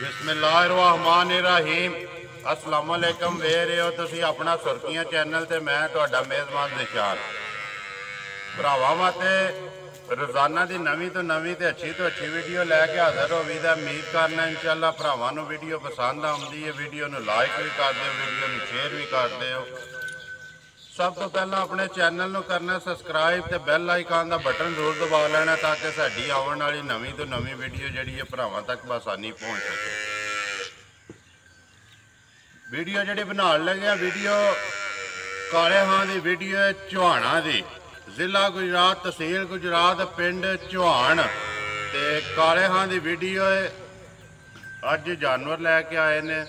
बिस्मिल्लाहिर्रहमानिर्रहीम अस्सलाम वालेकुम वे रहे हो तुसी अपना सुर्खियां चैनल ते मैं तुहाडा मेज़बान निशान भरावां वास्ते रोज़ाना की नवीं तो अच्छी वीडियो लैके हाज़र हो भी उम्मीद करना इंशाअल्लाह भरावां नूं वीडियो पसंद आउंदी है। वीडियो नूं लाइक भी कर दिओ, वीडियो नूं शेयर भी कर दिओ। सब तो पहला अपने चैनल नूं करना सबसक्राइब ते बैल आइकन का बटन जरूर दबा लेना ताकि साडी आउण वाली नवीं तो नवीं वीडियो जिहड़ी है भरावां तक बसानी पहुँच सके। वीडियो जिहड़ी बनाउण लगे वीडियो काले हां की वीडियो है चौहाना की, जिला गुजरात तहसील गुजरात पिंड चौहान ते काले हां की वीडियो है। अज जानवर लैके आए ने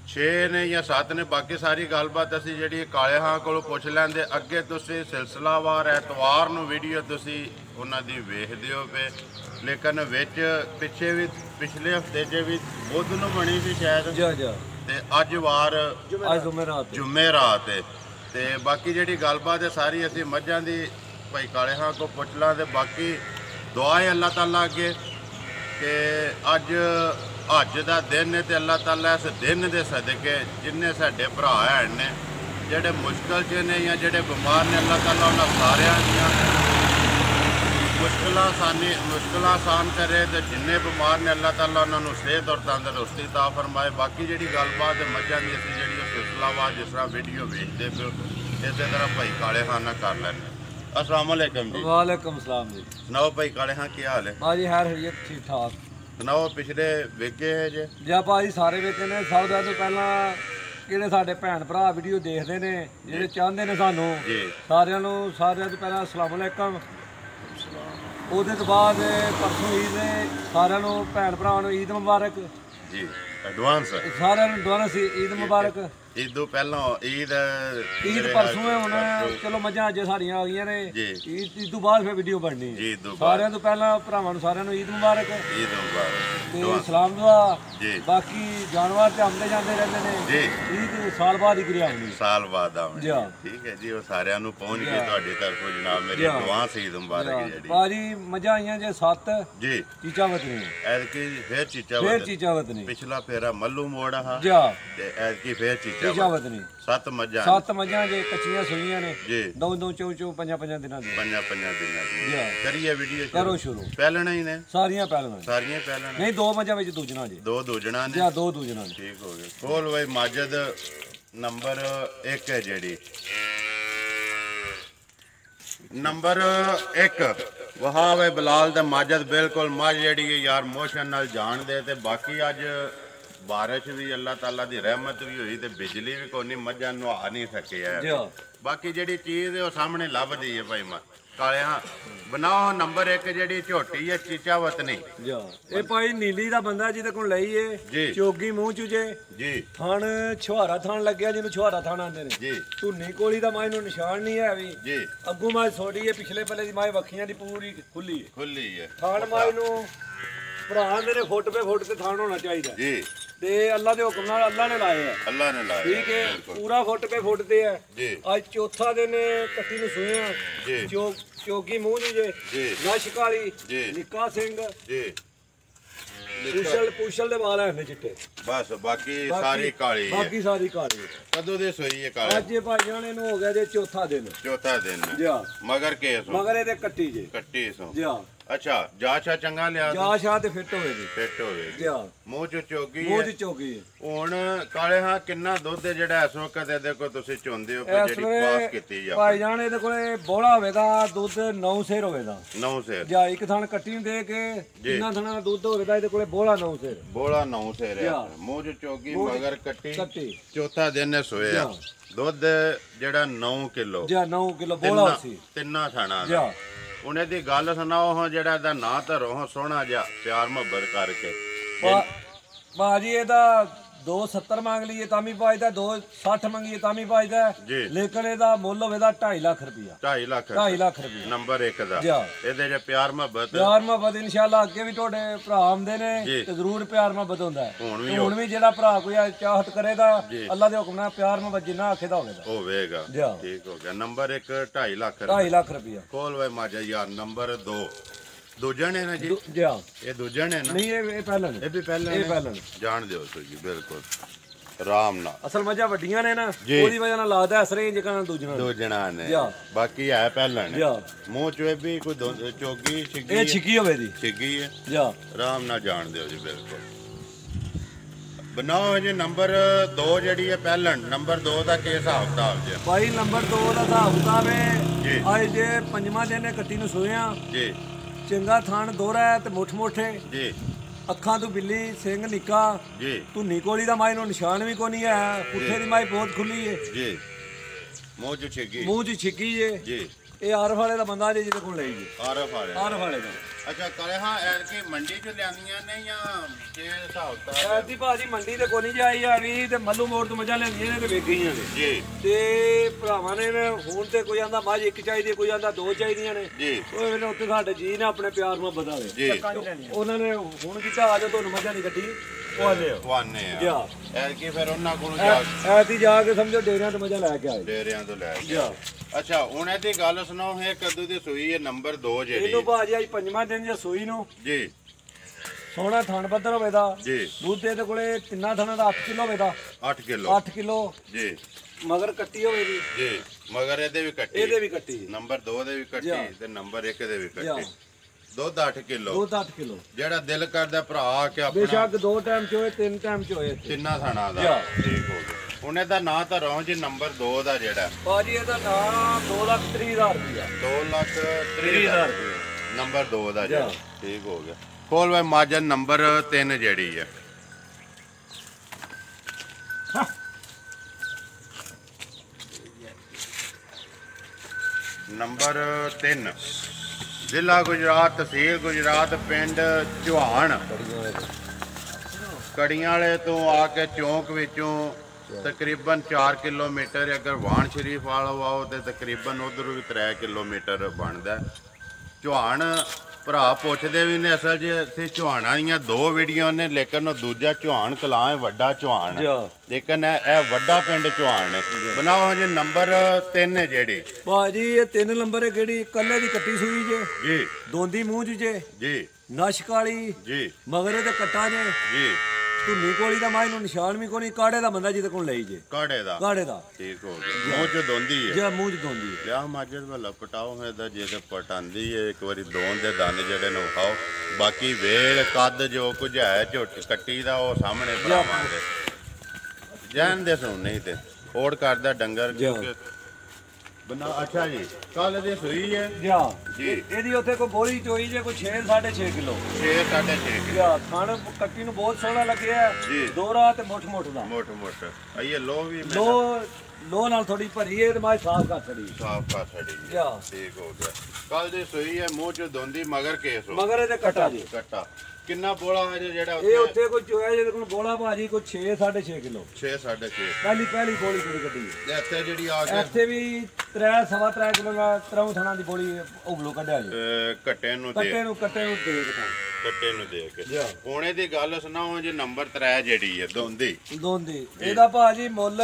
6 ने या 7 ने, बाकी सारी गलबात असी जी काले हां को पुछ लेंदे। अगे तुसी सिलसिलावार एतवार नूं वीडियो तुसी उन्हां दी वेखदे हो पे, लेकिन विच पिछे भी पिछले हफ्ते च भी बुध नूं बनी सी शायद ते अज वार जुमेरात है। ते बाकी जिहड़ी गलबात है सारी असी मझां दी भाई काले हां को पुछ लांदे। बाकी दुआ है अल्लाह ताला अगे कि अज का दिन है तो अल्लाह ताला इस दिन के सदके जिन्ने साडे भरा हैं ने जेडे मुश्किल च ने या जेडे बीमार ने, अल्लाह ताला उन्हां सारियां दियां मुश्किल आसान करे तो जिन्ने बीमार ने अल्लाह ताला उन्होंने सेहत और तंदुरुस्ती ता फरमाए। बाकी जी गलबात मझां की असीं जी सिलसिलावार जिस तरह वीडियो वेखते पे इस तरह भाई काले खां नाल कर लैंदे। अस्सलाम वालेकुम जी। वालेकुम सलाम जी। सुनाओ भाई काले खां की हाल है? भाजी हैर हरियत ठीक ठाक। सुनाओ पिछले वेखे है जे भाजी सारे वेखे ने। सब तो पहला किहड़े साडे भैन भरा वीडियो देखते हैं जिहड़े चाहते हैं सानू सारिਆਂ ਨੂੰ तो पहला अस्सलाम वालेकुम। ਉਹਦੇ ਤੋਂ बाद परसों ईद है सारिਆਂ ਨੂੰ भैन भरावां ਨੂੰ ईद मुबारक जी। एडवांस सारिਆਂ ਨੂੰ एडवांस ईद मुबारक। ईद तो पहला ईद परसों है हुण चलो मझां अज सारियां आ गईयां ने। ईद तो बाद फिर वीडियो बननी सारिਆਂ ਤੋਂ पहला भरावां ਨੂੰ सारिਆਂ ਨੂੰ ईद मुबारक। ईद मुबारक ते सलाम दुआ। बाकी जानवर ते आंदे जांदे रहंदे ने जी। ईद साल बाद ही आउंदी, साल बाद आउंदी जी। ठीक है जी, वो सारिਆਂ ਨੂੰ पहुंच गई ਤੁਹਾਡੀ तरफों जनाब मेरी एडवांस ईद मुबारक जी। बाजी मझां आईयां जे 7 जी चीचा वतनी ऐतकी फिर चीचा वतनी। पिछला फेरा मल्लू मोड़ हा जी ते ऐतकी फिर चीचा वतनी। 7 मझां जे कच्चियां सुईयां ने जी। 2 चौ 5 दिनां दी 5 दिनां दी जी। करिए वीडियो करो शुरू। पहलना ही ने सारियां पहलना नहीं 2 मझां विच दूजना जी। 2 दूजना ने जी। 2 दूजना ने ठीक हो गए। खोल भाई माजिद नंबर 1 है जेडी नंबर 1 वहा वे बिलाल ते माजिद बिल्कुल मझ जेडी है यार मोशन नाल जान दे। ते बाकी अज बारिश भी अल्लाह ताला दी रहमत भी हुई ते बिजली भी कोई नहीं, मझां नहा नहीं सके है। बाकी जेडी चीज है वो सामने लभदी है भाई मैं काले हां बनाओ। नंबर 1 जेडी झोटी है चीचा वतनी ए भाई नीली दा बंदा जिदे कोल लई है चोगी मुंह चुजे जी। थान छुहारा थान लग्या जिन्नू छुहारा थान आंदे ने जी। धुन्नी कोली दा माई नूं निशान नहीं है भी जी। अग्गू माई छोड़ी है, पिछले पल्ले दी माई वखियां दी पूरी खुली है। थान माई नूं भरा आंदे ने फुट पे फुट ते थान होना चाहिए जी। ते अल्लाह दे हुक्म नाल अल्लाह ने लाए है, ठीक है। पूरा फुट पे फुट ते है। आज चौथा दिन कट्टी नूं सुइयां चोगी मूंह दी जे नश काली निक्का सिंह पूछल दे वाल है चिट्टे बस। बाकी सारी काली कदों दे सोई है काली? अज भाई जाने नूं हो गया जे चौथा दिन जी। मगर केस मगर एदे कट्टी सो जी। अच्छा जा चंगा लिया ते फिट होवेगी जी। मूंह च चोगी हुण काले हां किन्ना दुध है जेड़ा इस वक्त इहदे कोल तुसीं चोंदे हो जेड़ी पास कीती है भाई जान इहदे कोले बोला होवेगा दुध 9 सेर होवेगा 9 सेर जी। एक थान कट्टी नूं दे के किन्ना थाना दुध होवेगा इहदे कोले बोला 9 सेर है। मूंह च चोगी मगर कट्टी चौथा दिन सोया दुध जेड़ा 9 किलो जी। 9 किलो बोला सी तिन्ना थाना उन्हें दी गल सुनाओ हां जेड़ा दा ना धरो हां सोहना जा प्यार मुहब्बत करके। बाजी एदा 270 मांग लीए तामी पाजदा, 260 मंगीए तामी पाजदा, लेकिन एदा मुੱਲ होवेदा 2.5 लाख रुपया। 2.5 लाख रुपया नंबर 1 दा। एदे जे प्यार मुहब्बत इंशाअल्लाह अगे भी तोड़े भरा आंदे ने ते जरूर प्यार मुहब्बत होंदा है। हुण भी जेड़ा भरा कोई चाहत करेगा अल्लाह दे हुक्म नाल प्यार मुहब्बत जिन्ना आखेदा होवेगा। ठीक हो गया। नंबर 1 2.5 लाख रुपया। खोल वे माजा यार। नंबर 2 ਦੂਜਣ ਹੈ ਨਾ ਜੀ ਜਾ ਇਹ ਦੂਜਣ ਹੈ ਨਾ ਨਹੀਂ ਇਹ ਪਹਿਲਾਂ ਇਹ ਵੀ ਪਹਿਲਾਂ ਜਾਣ ਦਿਓ ਤੁਸੀਂ ਬਿਲਕੁਲ ਆਰਾਮ ਨਾਲ ਅਸਲ ਮੱਝਾਂ ਵੱਡੀਆਂ ਨੇ ਨਾ ਉਹਦੀ ਵਜ੍ਹਾ ਨਾਲ ਲੱਗਦਾ ਅਸਰੇ ਜਿਕਣਾ ਦੂਜਣਾ ਨੇ ਬਾਕੀ ਹੈ ਪਹਿਲਾਂ ਨੇ ਮੂੰਹ ਚ ਵੀ ਕੋਈ ਚੋਗੀ ਛਿੱਗੀ ਇਹ ਛਿੱਗੀ ਹੋਵੇ ਦੀ ਛਿੱਗੀ ਹੈ ਜਾ ਆਰਾਮ ਨਾਲ ਜਾਣ ਦਿਓ ਜੀ ਬਿਲਕੁਲ ਬਣਾਓ ਜੀ ਨੰਬਰ 2 ਜਿਹੜੀ ਹੈ ਪਹਿਲਾਂ ਨੰਬਰ 2 ਦਾ ਕੀ ਹਿਸਾਬ ਕਿਤਾਬ ਜੀ ਭਾਈ ਨੰਬਰ 2 ਦਾ ਹਿਸਾਬ ਕਿਤਾਬ ਹੈ ਅੱਜ ਜੇ ਪੰਜਵਾਂ ਦਿਨ ਕੱਟੀ ਨੂੰ ਸੋਇਆ ਜੀ ਚੰਗਾ ਥਾਣ ਦੋਹਰਾ ਤੇ ਮੁੱਠ ਮੋਠੇ ਜੀ ਅੱਖਾਂ ਤੋਂ ਬਿੱਲੀ ਸਿੰਘ ਨਿੱਕਾ ਜੀ ਧੁੰਨੀ ਕੋਲੀ ਦਾ ਮਾਈ ਨੂੰ ਨਿਸ਼ਾਨ ਵੀ ਕੋਈ ਨਹੀਂ ਹੈ ਪੁੱਠੇ ਦੀ ਮਾਈ ਬਹੁਤ ਖੁੱਲੀ ਹੈ ਜੀ ਮੂੰਹ ਚ ਛਿੱਗੀ ਜੀ ਇਹ ਆਰਫ ਵਾਲੇ ਦਾ ਬੰਦਾ ਜੀ ਜਿਹਦੇ ਕੋਲ ਲਈ ਜੀ ਆਰਫ ਵਾਲੇ ਦਾ ਅੱਛਾ ਕਰੇ ਹਾਂ ਐਰ ਕੀ ਮੰਡੀ ਚ ਲਿਆਂਦੀਆਂ ਨੇ ਜਾਂ ਕਿ ਹਿਸਾਬ ਦਾ ਐਦੀ ਭਾਜੀ ਮੰਡੀ ਤੇ ਕੋਈ ਨਹੀਂ ਜਾਈ ਆ ਵੀ ਤੇ ਮੱਲੂ ਮੋੜ ਤੋਂ ਮੱਝਾਂ ਲੈਂਦੀਆਂ ਨੇ ਤੇ ਵੇਖੀਆਂ ਨੇ ਜੀ ਤੇ ਭਰਾਵਾਂ ਨੇ ਹੁਣ ਤੇ ਕੋਈ ਆਂਦਾ ਮੱਝ ਇੱਕ ਚਾਹੀਦੀ ਕੋਈ ਆਂਦਾ ਦੋ ਚਾਹੀਦੀਆਂ ਨੇ ਜੀ ਉਹ ਵੇਲੇ ਉੱਤੇ ਸਾਡੇ ਜੀ ਨੇ ਆਪਣੇ ਪਿਆਰ ਨੂੰ ਵਧਾਵੇ ਜੀ ਉਹਨਾਂ ਨੇ ਹੁਣ ਕੀਤਾ ਆ ਜਾ ਤੁਹਾਨੂੰ ਮੱਝਾਂ ਦੀ ਗੱਡੀ ਵਾਨੇ ਆ ਜਾ ਐਰ ਕੀ ਫਿਰ ਉਹਨਾਂ ਕੋਲ ਐਦੀ ਜਾ ਕੇ ਸਮਝੋ ਡੇਰਿਆਂ ਤੋਂ ਮੱਝਾਂ ਲੈ ਕੇ ਆਏ ਡੇਰਿਆਂ ਤੋਂ ਲੈ ਕੇ ਜਾ ਅੱਛਾ ਹੁਣ ਇਹਦੀ ਗੱਲ ਸੁਣਾਓ ਇਹ ਕਦੋਂ ਦੀ ਸੂਈ ਹੈ ਨੰਬਰ 2 ਜਿਹੜੀ ਇਹਨੂੰ ਭਾਜੀ ਅੱਜ ਪੰਜਵਾਂ ਦਿਨ ਜੇ ਸੂਈ ਨੂੰ ਜੀ ਸੋਹਣਾ ਥਣ ਪੱਧਰ ਹੋਵੇ ਦਾ ਜੀ ਦੁੱਧ ਦੇ ਕੋਲੇ ਤਿੰਨਾਂ ਥਣਾਂ ਦਾ 8 ਕਿਲੋ ਹੋਵੇ ਦਾ 8 ਕਿਲੋ ਜੀ ਮਗਰ ਕੱਟੀ ਹੋਵੇ ਜੀ ਮਗਰ ਇਹਦੇ ਵੀ ਕੱਟੀ ਨੰਬਰ 2 ਦੇ ਵੀ ਕੱਟੀ ਤੇ ਨੰਬਰ 1 ਦੇ ਵੀ ਕੱਟੀ ਦੁੱਧ 8 ਕਿਲੋ ਜਿਹੜਾ ਦਿਲ ਕਰਦਾ ਭਰਾ ਆ ਕੇ ਆਪਣਾ ਬੇਸ਼ੱਕ 2 ਟਾਈਮ ਚ ਹੋਏ 3 ਟਾਈਮ ਚ ਹੋਏ ਤਿੰਨਾਂ ਥਣਾਂ ਦਾ ਠੀਕ ਹੋ ਗਿਆ ਹੁਣ ਇਹਦਾ ਨਾਂ ਤਾਂ ਰੌਂ ਜੀ ਨੰਬਰ 2 ਦਾ ਜਿਹੜਾ ਭਾਜੀ ਇਹਦਾ ਨਾਂ 2,30,000 ਰੁਪਇਆ 2,30,000 ਨੰਬਰ 2 ਦਾ ਜਿਹੜਾ ਠੀਕ ਹੋ ਗਿਆ ਖੋਲ ਵੇ ਮਾਜਨ ਨੰਬਰ 3 ਜਿਹੜੀ ਹੈ ਨੰਬਰ 3 ਜ਼ਿਲ੍ਹਾ ਗੁਜਰਾਤ ਤਹਿਸੀਲ ਗੁਜਰਾਤ ਪਿੰਡ ਚੌਹਾਨ ਕੜੀਆਂ ਵਾਲੇ ਤੋਂ ਆ ਕੇ ਚੌਂਕ ਵਿੱਚੋਂ ਤਕਰੀਬਨ 4 ਕਿਲੋਮੀਟਰ ਅਗਰ ਵਾਣ ਸ਼ਰੀਫ ਵਾਲਾ ਆਓ ਤੇ ਤਕਰੀਬਨ ਉਧਰ ਵੀ 3 ਕਿਲੋਮੀਟਰ ਬਣਦਾ ਚੌਹਾਨ ਭਰਾ ਪੁੱਛਦੇ ਵੀ ਨੇ ਅਸਲ 'ਚ ਇੱਥੇ ਚੌਹਾਨਾਂ ਦੀਆਂ 2 ਵੀਡੀਓ ਨੇ ਲੇਕਿਨ ਉਹ ਦੂਜਾ ਚੌਹਾਨ ਕਲਾਂ ਹੈ ਵੱਡਾ ਚੌਹਾਨ ਲੇਕਿਨ ਇਹ ਵੱਡਾ ਪਿੰਡ ਚੌਹਾਨ ਹੈ ਬਣਾਓ ਜੀ ਨੰਬਰ 3 ਹੈ ਜਿਹੜੀ ਭਾਜੀ ਇਹ 3 ਨੰਬਰ ਹੈ ਕਿਹੜੀ ਕੱਲੇ ਦੀ ਕੱਟੀ ਸੂਈ ਜੇ ਜੀ ਦੋਂਦੀ ਮੂੰਹ 'ਚ ਜੇ ਜੀ ਨਸ਼ਕ ਵਾਲੀ ਜੀ ਮਗਰ ਤੇ ਕੱਟਾ ਜੇ ਜੀ ਧੁੰਨੀ ਕੋਲੀ ਦਾ ਮਾਈ ਨੂੰ ਨਿਸ਼ਾਨ ਵੀ ਕੋਈ ਕਾੜੇ ਦਾ ਬੰਦਾ ਜਿਹਦੇ ਕੋਲ ਲਈ ਜੇ ਕਾੜੇ ਦਾ ਠੀਕ ਹੋ ਗਿਆ ਮੂੰਹ ਚ ਦੋਂਦੀ ਹੈ ਜੇ ਮੂੰਹ ਚ ਦੋਂਦੀ ਹੈ ਲਿਆ ਮਾਜਦ ਵਾਲਾ ਪਟਾਓ ਹੈ ਦਾ ਜੇ ਤੇ ਪਟਾਂਦੀ ਹੈ ਇੱਕ ਵਾਰੀ ਦੋਨ ਦੇ ਦਾਣੇ ਜਿਹੜੇ ਨੂੰ ਖਾਓ ਬਾਕੀ ਵੇਲ ਕੱਦ ਜੋ ਕੁਝ ਹੈ ਝੋਟੀ ਕੱਟੀ ਦਾ ਉਹ ਸਾਹਮਣੇ ਬਣਾਵਾਂਗੇ ਜਾਣਦੇ ਸੁਣ ਨਹੀਂ ਤੇ ਫੋੜ ਕਰਦਾ ਡੰਗਰ ਬਣਾ ਅੱਛਾ ਜੀ ਕੱਲ ਦੀ ਸੂਈ ਹੈ ਜੀ ਇਹਦੀ ਉੱਥੇ ਕੋਈ ਗੋਲੀ ਚੋਈ ਜੇ ਕੋਈ 6 6.5 ਕਿਲੋ 6.5 ਕਿਲੋ ਖਾਣ ਕੱਟੀ ਨੂੰ ਬਹੁਤ ਸੋਹਣਾ ਲੱਗਿਆ ਜੀ ਦੋਰਾ ਤੇ ਮੁੱਠ ਦਾ ਮੁੱਠ ਆਈਏ ਲੋ ਵੀ ਲੋ ਨਾਲ ਥੋੜੀ ਭਰੀ ਹੈ ਤੇ ਮੈਂ ਸਾਫ਼ ਕਰ ਛੜੀ ਜੀ ਠੀਕ ਹੋ ਗਿਆ ਕੱਲ ਦੀ ਸੂਈ ਹੈ ਮੂੰਹ ਚ ਦੋਂਦੀ ਮਗਰ ਕੇਸ ਮਗਰ ਇਹਦੇ ਕੱਟਾ ਜੀ ਕੱਟਾ ਕਿੰਨਾ ਬੋਲਾ ਹੈ ਜਿਹੜਾ ਇਹ ਉੱਥੇ ਕੋਈ ਚੋਇਆ ਜਿਹਦੇ ਕੋਲ ਬੋਲਾ ਭਾਜੀ ਕੋਈ 6 6.5 ਕਿਲੋ 6 6.5 ਪਹਿਲੀ ਬੋਲੀ ਜਿਹੜੀ ਕੱਢੀ ਹੈ ਇੱਥੇ ਜਿਹੜੀ ਆ ਕੇ ਇੱਥੇ ਵੀ 3.5 ਕਿਲੋ ਦਾ ਤਰ੍ਹਾਂ ਥਣਾ ਦੀ ਬੋਲੀ ਉਗਲੋ ਕੱਢਿਆ ਜੀ ਕੱਟੇ ਨੂੰ ਦੇ ਕੇ ਹੁਣੇ ਦੀ ਗੱਲ ਸੁਣਾਓ ਜੀ ਨੰਬਰ 3 ਜਿਹੜੀ ਹੈ ਦੋਂਦੀ ਇਹਦਾ ਭਾਜੀ ਮੁੱਲ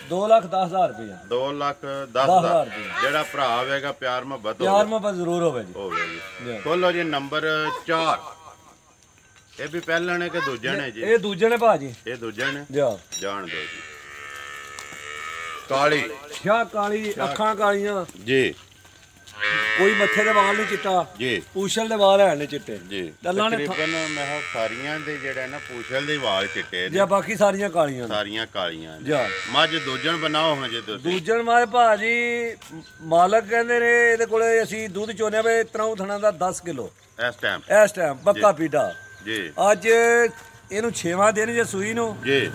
2,10,000 ਰੁਪਇਆ 2,10,000 ਜਿਹੜਾ ਭਰਾ ਆਵੇਗਾ ਪਿਆਰ ਮੁਹੱਬਤ ਜ਼ਰੂਰ ਹੋਵੇ ਜੀ ਖੋਲੋ ਜੀ ਨੰਬਰ 4 ਇਹ ਵੀ ਪਹਿਲਾਂ ਨੇ ਕਿ ਦੂਜੇ ਨੇ ਜੀ ਇਹ ਦੂਜੇ ਨੇ ਭਾਜੀ ਇਹ ਦੂਜੇ ਨੇ ਜਾਣ ਦਿਓ ਜੀ ਕਾਲੀ ਅੱਖਾਂ ਕਾਲੀਆਂ ਜੀ ਕੋਈ ਮੱਥੇ ਦੇ ਵਾਲ ਨਹੀਂ ਚਿੱਟਾ ਜੀ ਪੂਛਲ ਦੇ ਵਾਲ ਹੈ ਨੇ ਚਿੱਟੇ ਜੀ ਦੱਲਾਂ ਨੇ ਤਕਰੀਬਨ ਮੈਂ ਸਾਰੀਆਂ ਦੇ ਜਿਹੜੇ ਨਾ ਪੂਛਲ ਦੇ ਵਾਲ ਚਿੱਟੇ ਨੇ ਜਾਂ ਬਾਕੀ ਸਾਰੀਆਂ ਕਾਲੀਆਂ ਜੀ ਮੱਝ ਦੂਜਣ ਬਣਾਓ ਹਜੇ ਤੁਸੀਂ ਦੂਜਣ ਮੱਝ ਭਾਜੀ ਮਾਲਕ ਕਹਿੰਦੇ ਨੇ ਇਹਦੇ ਕੋਲੇ ਅਸੀਂ ਦੁੱਧ ਚੋਣਿਆ ਵੇ ਤਰਾਉ ਥਣਾ ਦਾ 10 ਕਿਲੋ ਇਸ ਟਾਈਮ ਪੱਕਾ ਪੀੜਾ ਜੀ ਅੱਜ ਇਹਨੂੰ 6ਵਾਂ ਦਿਨ ਜੇ ਸੂਈ ਨੂੰ ਜੀ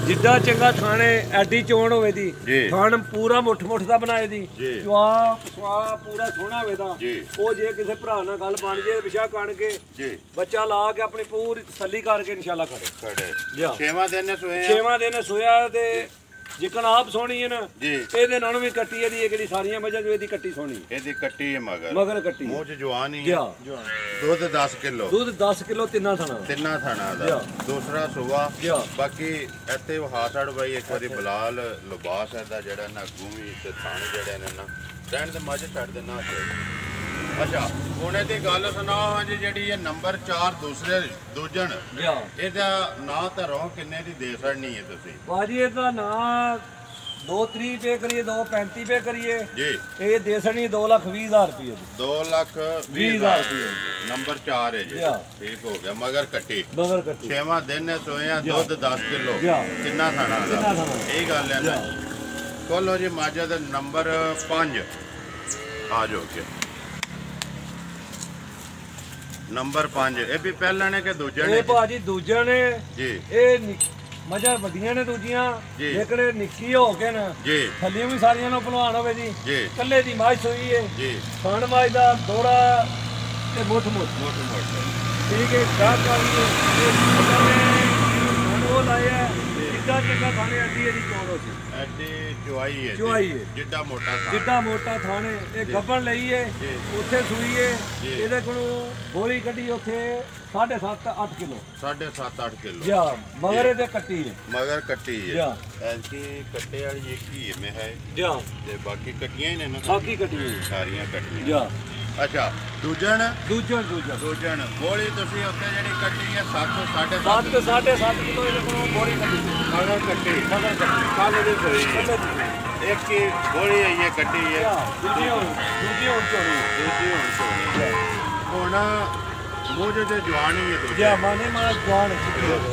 ਜਿੱਦਾਂ ਚੰਗਾ ਥਾਣੇ ਐਡੀ ਚੋਣ ਹੋਵੇ ਦੀ ਥਾਣ ਪੂਰਾ ਮੁੱਠ ਦਾ ਬਣਾਏ ਦੀ ਜਵਾ ਪੂਰਾ ਸੋਹਣਾ ਹੋਵੇ ਦਾ ਉਹ ਜੇ ਕਿਸੇ ਭਰਾ ਨਾਲ ਗੱਲ ਬਣ ਜੇ ਵਿਸ਼ਾ ਕਣ ਕੇ ਬੱਚਾ ਲਾ ਕੇ ਆਪਣੀ ਪੂਰੀ ਤਸੱਲੀ ਕਰਕੇ ਇਨਸ਼ਾਅੱਲਾ ਖੜੇ 6ਵਾਂ ਦਿਨ ਸੋਇਆ ਤੇ ਜਿਕਣ ਆਪ ਸੋਹਣੀ ਹੈ ਨਾ ਇਹਦੇ ਨਾਲੋਂ ਵੀ ਕੱਟੀ ਇਹਦੀ ਜਿਹੜੀ ਸਾਰੀਆਂ ਮੱਝਾਂ ਜੋ ਇਹਦੀ ਕੱਟੀ ਸੋਹਣੀ ਇਹਦੀ ਕੱਟੀ ਹੈ ਮਗਰ ਕੱਟੀ ਮੂੰਹ ਚ ਜਵਾਨ ਹੀ ਦੁੱਧ 10 ਕਿਲੋ ਤਿੰਨਾਂ ਥਾਣਾ ਦਾ ਦੂਸਰਾ ਸੁਆ ਬਾਕੀ ਇੱਥੇ ਹਾਸੜ ਬਾਈ ਇੱਕ ਵਾਰੀ ਬਲਾਲ ਲਿਬਾਸ ਇਹਦਾ ਜਿਹੜਾ ਨਾ ਗੂਮੀ ਤੇ ਥਾਣੇ ਜਿਹੜੇ ਨੇ ਨਾ ਰਹਿਣ ਦੇ ਮੱਝ ਛੱਡ ਦੇਣਾ ਅੱਛਾ ਉਹਨੇ ਦੀ ਗੱਲ ਸੁਣਾਓ ਹਾਂ ਜੀ, ਜਿਹੜੀ ਇਹ ਨੰਬਰ 4 ਦੂਜਣ ਇਹਦਾ ਨਾਂ ਤਾਂ ਰੋ ਕਿੰਨੇ ਦੀ ਦੇ ਛੜਨੀ ਹੈ ਤੁਸੀਂ? ਬਾਜੀ ਇਹਦਾ ਨਾਂ 230 पे करिए, 235 पे करिए जी। ये दे सनी 2,20,000 रुपये। 2,20,000 रुपये नंबर 4 है जी। ठीक हो गया। मगर कट्टी 6वां दिन है, सोया दूध 10 किलो कितना खाना यही गल है ना। खोलो जी माजा दा नंबर 5 आ जाओ के नंबर 5 ये भी पहला ने के दूजे ने? भाजी दूजे ने जी। ये ਮੱਝਾਂ ਵੱਡੀਆਂ ਨੇ ਦੂਜੀਆਂ, ਲੇਕਿਨ ਨਿੱਕੀ ਹੋ ਕੇ ਨਾ ਥੱਲੇ ਵੀ ਸਾਰੀਆਂ ਨੂੰ ਭਲਵਾਨ ਹੋਵੇ ਜੀ। ਕੱਲੇ ਦੀ ਮਾਝ ਸੋਈ ਹੈ ਜੀ, ਖਾਣ ਮਾਝ ਦਾ ਦੋੜਾ ਤੇ ਮੁੱਠ ਠੀਕ ਹੈ। ਗਾਹ ਕਾਲੀ ਉਹ ਲਾਇਆ ਜਿੱਦਾਂ ਚੰਗਾ ਖਾਣੇ ਅੱਡੀ ਇਹਦੀ ਚੋਣ ਸੀ, ਐਡੀ ਚੁਆਈ ਹੈ ਜਿੱਡਾ ਮੋਟਾ ਥਾਣੇ। ਇਹ ਗੱਬਣ ਲਈ ਹੈ, ਉੱਥੇ ਸੂਈ ਹੈ। ਇਹਦੇ ਕੋਲੋਂ ਗੋਲੀ ਕੱਢੀ ਉੱਥੇ 7.5-8 ਕਿਲੋ 7.5-8 ਕਿਲੋ ਜਾ ਮਗਰ ਇਹਦੇ ਕੱਟੀ ਹੈ। ਮਗਰ ਕੱਟੀ ਹੈ ਐਂਟੀ ਕੱਟੇ ਵਾਲੀ ਇੱਕ ਹੀ ਮੈਂ ਹੈ ਜਾ ਤੇ ਬਾਕੀ ਕੱਟੀਆਂ ਹੀ ਨੇ ਨਾ? ਸਾਕੀ ਕੱਟੀ ਸਾਰੀਆਂ ਕੱਟੀਆਂ ਜਾ। ਅੱਛਾ ਦੂਜਣ ਗੋਲੀ ਤੁਸੀਂ ਉੱਥੇ ਜਿਹੜੀ ਕੱਟੀ ਹੈ 7.5 ਕਿਲੋ ਇਹਦੇ ਕੋਲੋਂ ਗੋਲੀ ਕੱਢੀ ਮਗਰ ਕੱਟੀ ਕੱਲ ਦੇ ਸੋਈ ਇੱਕ ਹੀ ਗੋਲੀ ਹੈ ਇਹ ਕੱਟੀ ਹੈ। ਦੂਜੀ ਹੁਣ ਚੋਰੀ ਹੁਣ ਮੂੰਹ ਜੋ ਜਵਾਨੀ ਹੈ ਦੂਜੀ ਮਾਨੇ ਮਾਂ ਜਵਾਨ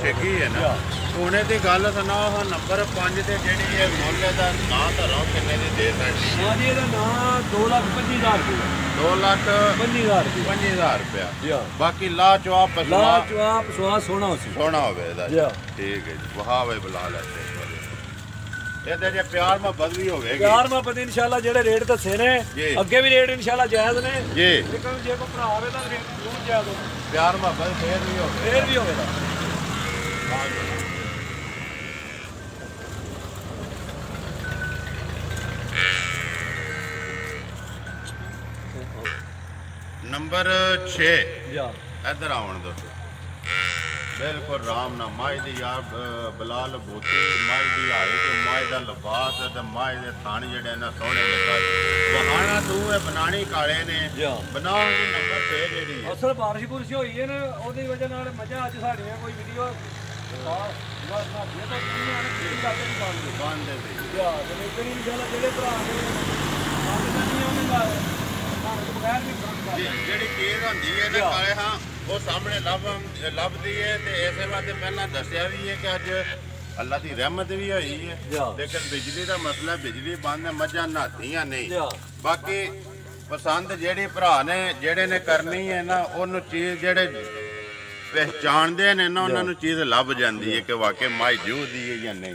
ਛੇਕੀ ਹੈ ਨਾ। ਸੋਨੇ ਦੀ ਗੱਲ ਸੁਣਾਓ ਨੰਬਰ 5 ਤੇ ਜਿਹੜੀ ਇਹ ਮੁੱਲ ਦਾ ਨਾਂ ਧਰੋ ਕਿੰਨੇ ਦੀ ਦੇ ਸਕਦੀ? ਹਾਂ ਜੀ ਇਹਦਾ ਨਾਂ 2,25,000 ਰੁਪਏ। 2,25,000 ਰੁਪਇਆ। ਬਾਕੀ ਲਾ ਚੁਆਪ ਸਵਾਦ ਸੋਹਣਾ ਹੋਵੇ ਇਹਦਾ। ਠੀਕ ਹੈ ਜੀ। ਵਹਾਵੇ ਬੁਲਾ ਲੈਂਦੇ ਇਹਦੇ ਜੇ ਪਿਆਰ ਮੁਹੱਬਤ ਵੀ ਹੋਵੇਗੀ। ਪਿਆਰ ਮੁਹੱਬਤ ਇਨਸ਼ਾਅੱਲਾ ਜਿਹੜੇ ਰੇਟ ਦੱਸੇ ਨੇ ਅੱਗੇ ਵੀ ਰੇਟ ਇਨਸ਼ਾਅੱਲਾ ਜਾਇਜ਼ ਨੇ ਜੀ। ਲੇਕਿਨ ਜੇ ਕੋਈ ਭਰਾ ਆਵੇ ਤਾਂ ਰੇਟ ਜ਼ਰੂਰ ਜਾਇਜ਼ ਹੋਵੇ। ਪਿਆਰ ਮੁਹੱਬਤ ਫੇਰ ਵੀ ਹੋਵੇਗਾ। ਨੰਬਰ 6 ਇੱਧਰ ਆਉਣ ਦੋ ਬਿਲਕੁਲ ਆਰਾਮ ਨਾਲ। ਮਾਝ ਦੀ ਯਾਰ ਬਲਾਲ ਬੋਤੀ ਮਾਝ ਦੀ ਆਏ ਤੇ ਮਾਝ ਦਾ ਲਿਬਾਸ ਤੇ ਮਾਝ ਦੇ ਥਣ ਜਿਹੜੇ ਨਾ ਸੋਹਣੇ ਲੱਗਾ। ਵਹਾਣਾ ਤੂੰ ਇਹ ਬਣਾਣੀ ਕਾਲੇ ਨੇ ਬਣਾਉਣ ਦੀ ਨੰਬਰ 6 ਜਿਹੜੀ ਹੈ। ਅਸਲ ਬਾਰਿਸ਼ ਬੁਰਸ਼ ਹੋਈ ਹੈ ਨਾ, ਉਹਦੀ ਵਜ੍ਹਾ ਨਾਲ ਮੱਝਾਂ ਅੱਜ ਸਾਡੀਆਂ ਕੋਈ ਵੀਡੀਓ ਜਿਹੜੇ ਭਰਾ ਜਿਹੜੀ ਚੀਜ਼ ਹੁੰਦੀ ਹੈ ਨਾ ਕਾਲੇ ਹਾਂ ਉਹ ਸਾਹਮਣੇ ਲੱਭਦੀ ਹੈ। ਤੇ ਇਸੇ ਵਾਸਤੇ ਪਹਿਲਾਂ ਦੱਸਿਆ ਵੀ ਹੈ ਕਿ ਅੱਜ ਅੱਲਾ ਦੀ ਰਹਿਮਤ ਵੀ ਹੋਈ ਹੈ, ਲੇਕਿਨ ਬਿਜਲੀ ਦਾ ਮਸਲਾ ਬਿਜਲੀ ਬੰਦ ਹੈ, ਮੱਝਾਂ ਨਹਾਤੀਆਂ ਨਹੀਂ। ਬਾਕੀ ਪਸੰਦ ਜਿਹੜੇ ਭਰਾ ਨੇ ਜਿਹੜੇ ਨੇ ਕਰਨੀ ਹੈ ਨਾ ਉਹਨੂੰ ਚੀਜ਼ ਜਿਹੜੇ ਪਹਿਚਾਣਦੇ ਨੇ ਨਾ ਉਹਨਾਂ ਨੂੰ ਚੀਜ਼ ਲੱਭ ਜਾਂਦੀ ਹੈ ਕਿ ਵਾਕਈ ਮਾਈ ਜੂ ਦੀ ਹੈ ਜਾਂ ਨਹੀਂ।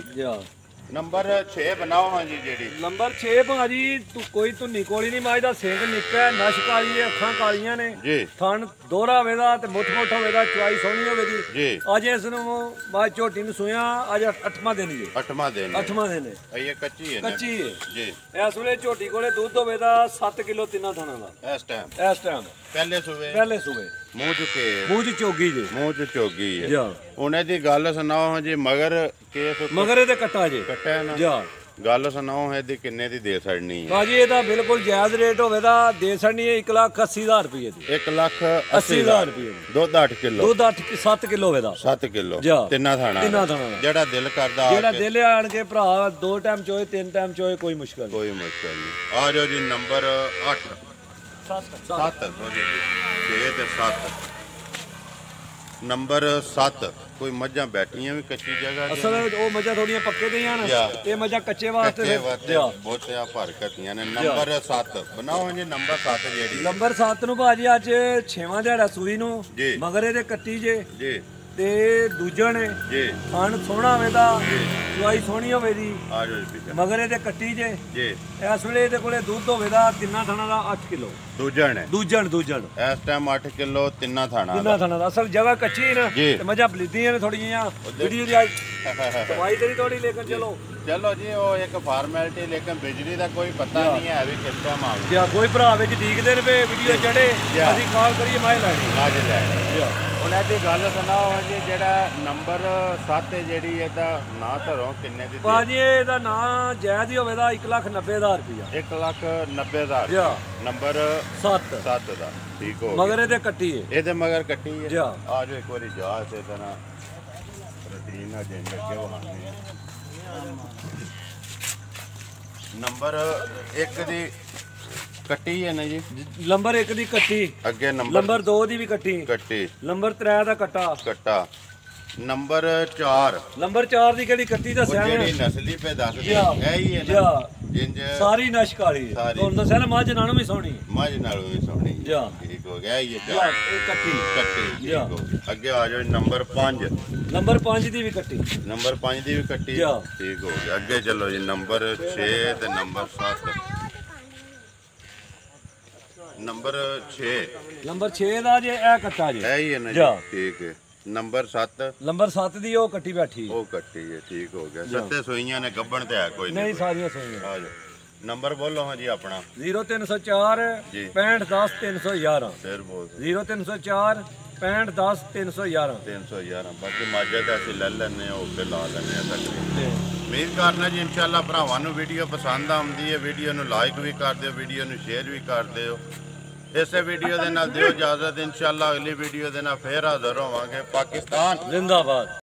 ਨੰਬਰ 6 ਬਣਾਓ ਹਾਂ ਜੀ ਜਿਹੜੀ ਨੰਬਰ 6 ਭਾਜੀ ਕੋਈ ਧੁੰਨੀ ਕੋਲੀ ਨਹੀਂ ਮਾਝ ਦਾ ਸਿੰਘ ਨਿੱਕਾ ਨਸ਼ ਕਾਲੀ ਹੈ, ਅੱਖਾਂ ਕਾਲੀਆਂ ਨੇ ਥਣ ਦੋਹਰਾ ਹੋਵੇਗਾ ਤੇ ਮੁੱਠ ਹੋਵੇਗਾ, ਚੁਆਈ ਸੋਹਣੀ ਹੋਵੇਗੀ। ਅੱਜ ਇਸ ਨੂੰ ਮਾਝ ਝੋਟੀ ਨੂੰ ਸੋਇਆ ਅੱਜ 8ਵਾਂ ਦਿਨ ਜੀ। 8ਵਾਂ ਦਿਨ ਹੈ। ਇਹ ਕੱਚੀ ਹੈ ਜੀ। ਇਸ ਵੇਲੇ ਝੋਟੀ ਕੋਲੇ ਦੁੱਧ ਹੋਵੇਗਾ 7 ਕਿਲੋ ਤਿੰਨਾਂ ਥਣਾਂ ਦਾ ਇਸ ਟਾਈਮ ਪਹਿਲੇ ਸੂਬੇ ਮੂੰਹ ਚ ਚੋਗੀ ਹੈ। ਉਹਨੇ ਦੀ ਗੱਲ ਸੁਣਾਓ ਜੀ ਮਗਰ ਇਹਦੇ ਕੱਟਾ ਨਾ ਗੱਲ ਸੁਣਾਓ ਇਹਦੀ ਕਿੰਨੇ ਦੀ ਦੇ ਛੜਨੀ ਹੈ? ਭਾਜੀ ਇਹਦਾ ਬਿਲਕੁਲ ਜਾਇਜ਼ ਰੇਟ ਹੋਵੇਗਾ, ਦੇ ਛੜਨੀ ਹੈ 1,80,000 ਰੁਪਏ ਦੀ। 1,80,000 ਰੁਪਏ। ਦੁੱਧ 8 ਕਿਲੋ 7 ਕਿਲੋ ਹੋਵੇਗਾ। 7 ਕਿਲੋ ਤਿੰਨਾਂ ਥਾਣਾ ਜਿਹੜਾ ਦਿਲ ਕਰਦਾ ਜਿਹੜਾ ਦਿਲ ਆਣ ਕੇ ਭਰਾ 2 ਟਾਈਮ ਚੋਏ 3 ਟਾਈਮ ਚੋਏ ਕੋਈ ਮੁਸ਼ਕਲ ਨਹੀਂ। ਆ ਜਾਓ ਜੀ ਨੰਬਰ 8 7 6 ਤੇ 7 ਨੰਬਰ 7 ਕੋਈ ਮੱਝਾਂ ਬੈਠੀਆਂ ਵੀ ਕੱਚੀ ਜਗ੍ਹਾ ਤੇ। ਅਸਲ ਉਹ ਮੱਝਾਂ ਥੋੜੀਆਂ ਪੱਕੇ ਦੀਆਂ ਨੇ, ਇਹ ਮੱਝਾਂ ਕੱਚੇ ਵਾਸਤੇ ਬਹੁਤਿਆ ਭਰ ਕੱਟੀਆਂ ਨੇ। ਨੰਬਰ 7 ਬਣਾਓ ਜੀ ਨੰਬਰ 7 ਜਿਹੜੀ ਨੰਬਰ 7 ਨੂੰ ਭਾਜੀ ਅੱਜ 6ਵਾਂ ਦਿਹਾੜਾ ਸੂਈ ਨੂੰ ਮਗਰ ਇਹਦੇ ਕੱਟੀ ਜੇ ਤੇ ਦੂਜਾ ਨੇ ਥਣ ਸੋਹਣਾ ਹੋਵੇਗਾ, ਚੁਆਈ ਸੋਹਣੀ ਹੋਵੇ ਦੀ ਮਗਰ ਇਹਦੇ ਕੱਟੀ ਜੇ। ਇਸ ਵੇਲੇ ਇਹਦੇ ਕੋਲੇ ਦੁੱਧ ਹੋਵੇਗਾ ਤਿੰਨਾਂ ਥਣਾਂ ਦਾ 8 ਕਿਲੋ। ਦੂਜਣ ਇਸ ਟਾਈਮ 8 ਕਿਲੋ ਤਿੰਨਾਂ ਥਣਾਂ ਦਾ। ਅਸਲ ਜਗ੍ਹਾ ਕੱਚੀ ਨਾ ਤੇ ਮੱਝਾਂ ਬਲੀਦੀਆਂ ਨੇ ਥੋੜੀਆਂ ਵੀਡੀਓ ਦੀ ਦਵਾਈ ਤੇਰੀ ਥੋੜੀ ਲੇਕਿਨ ਚਲੋ ਜੀ ਉਹ ਇੱਕ ਫਾਰਮੈਲਿਟੀ, ਲੇਕਿਨ ਬਿਜਲੀ ਦਾ ਕੋਈ ਪਤਾ ਨਹੀਂ ਹੈ ਵੀ ਕਿਸ ਟਾਈਮ ਆਵੇ। ਕੋਈ ਭਰਾ ਵਿੱਚ ਡੀਕਦੇ ਨੇ ਵੀਡੀਓ ਚੜੇ ਅਸੀਂ ਕਾਲ ਕਰੀਏ ਮੈਂ ਲੈਣੀ ਹੁਣ ਹੁਣ ਇਹਦੀ ਗੱਲ ਸੁਣਾਓ ਜੀ, ਜਿਹੜਾ ਨੰਬਰ 7 ਜਿਹੜੀ ਇਹਦਾ ਨਾਂ ਧਰੋ ਕਿੰਨੇ ਦੀ? ਭਾਜੀ ਇਹਦਾ ਨਾਂ ਜਾਇਜ਼ ਹੀ ਹੋਵੇਗਾ 1,90,000 ਰੁਪਇਆ। 1,90,000 ਨੰਬਰ 7 ਦਾ ਠੀਕ ਹੋ ਮਗਰ ਇਹਦੇ ਕੱਟੀ ਹੈ, ਇਹਦੇ ਮਗਰ ਕੱਟੀ ਹੈ। ਜਾ ਆ ਜੋ ਇੱਕ ਵਾਰੀ ਜਾ ਇਸੇ ਤਰ੍ਹਾਂ ਰੂਟੀਨ ਆ ਜਿੰਨ ਲੱਗੇ ਵਹਾਨੇ ਨੰਬਰ 1 ਦੀ ਕੱਟੀ ਹੈ ਨਾ ਜੀ, ਨੰਬਰ 1 ਦੀ ਕੱਟੀ, ਅੱਗੇ ਨੰਬਰ 2 ਦੀ ਵੀ ਕੱਟੀ, ਨੰਬਰ 3 ਦਾ ਕੱਟਾ, ਨੰਬਰ 4 ਦੀ ਕਿਹੜੀ ਕੱਟੀ ਦੱਸਿਆ ਜਿਹੜੀ ਨਸਲੀ ਪੇ ਦੱਸ ਦੇ ਹੈ ਹੀ ਹੈ ਨਾ, ਜਿੰਜ ਸਾਰੀ ਨਸ਼ ਕਾਲੀ ਹੈ। ਤੁਹਾਨੂੰ ਦੱਸਿਆ ਨਾ ਮੱਝ ਨਾਲੋਂ ਵੀ ਸੋਹਣੀ, ਮੱਝ ਨਾਲੋਂ ਵੀ ਸੋਹਣੀ ਜਾ ਠੀਕ ਹੋ ਗਿਆ ਇਹ ਕੱਟੀ ਠੀਕ ਹੋ ਗਿਆ। ਅੱਗੇ ਆ ਜਾਓ ਨੰਬਰ 5 ਦੀ ਵੀ ਕੱਟੀ, ਨੰਬਰ 5 ਦੀ ਵੀ ਕੱਟੀ ਠੀਕ ਹੋ ਗਿਆ। ਅੱਗੇ ਚਲੋ ਜੀ ਨੰਬਰ 6 ਤੇ ਨੰਬਰ 7, ਨੰਬਰ 6 ਦਾ ਜੇ ਇਹ ਕੱਟਾ ਜੇ ਹੈ ਹੀ ਹੈ ਨਾ ਜੀ ਠੀਕ ਹੈ। ਨੰਬਰ 7 ਦੀ ਉਹ ਕੱਟੀ ਬੈਠੀ, ਉਹ ਕੱਟੀ ਹੈ ਠੀਕ ਹੋ ਗਿਆ। ਸੱਤੇ ਸੋਈਆਂ ਨੇ ਗੱਬਣ ਤੇ ਹੈ ਕੋਈ ਨਹੀਂ, ਸਾਰੀਆਂ ਸੋਈਆਂ। ਆ ਜਾਓ ਨੰਬਰ ਬੋਲੋ ਹਾਂ ਜੀ ਆਪਣਾ 0304 6510 311 ਫਿਰ ਬੋਲ 0304 6510 311 311। ਬਾਕੀ ਮਾਝਾ ਤਾਂ ਅਸੀਂ ਲੈ ਲੈਣੇ ਆ, ਉੱਤੇ ਲਾ ਲੈਣੇ ਆ ਤੱਕ। ਉਮੀਦ ਕਰਨਾ ਜੀ ਇਨਸ਼ਾਅੱਲਾ ਭਰਾਵਾਂ ਨੂੰ ਵੀਡੀਓ ਪਸੰਦ ਆਉਂਦੀ ਹੈ, ਵੀਡੀਓ ਨੂੰ ਲਾਈਕ ਵੀ ਕਰ ਦਿਓ, ਵੀਡੀਓ ਨੂੰ ਸ਼ੇਅਰ ਵੀ ਕਰ ਦਿਓ। ਇਸੇ ਵੀਡੀਓ ਦੇ ਨਾਲ ਦਿਓ ਇਜਾਜ਼ਤ, ਇਨਸ਼ਾਅੱਲਾ ਅਗਲੀ ਵੀਡੀਓ ਦੇ ਨਾਲ ਫੇਰ ਹਾਜ਼ਰ ਹੋਵਾਂਗੇ। ਪਾਕਿਸਤਾਨ ਜ਼ਿੰਦਾਬਾਦ।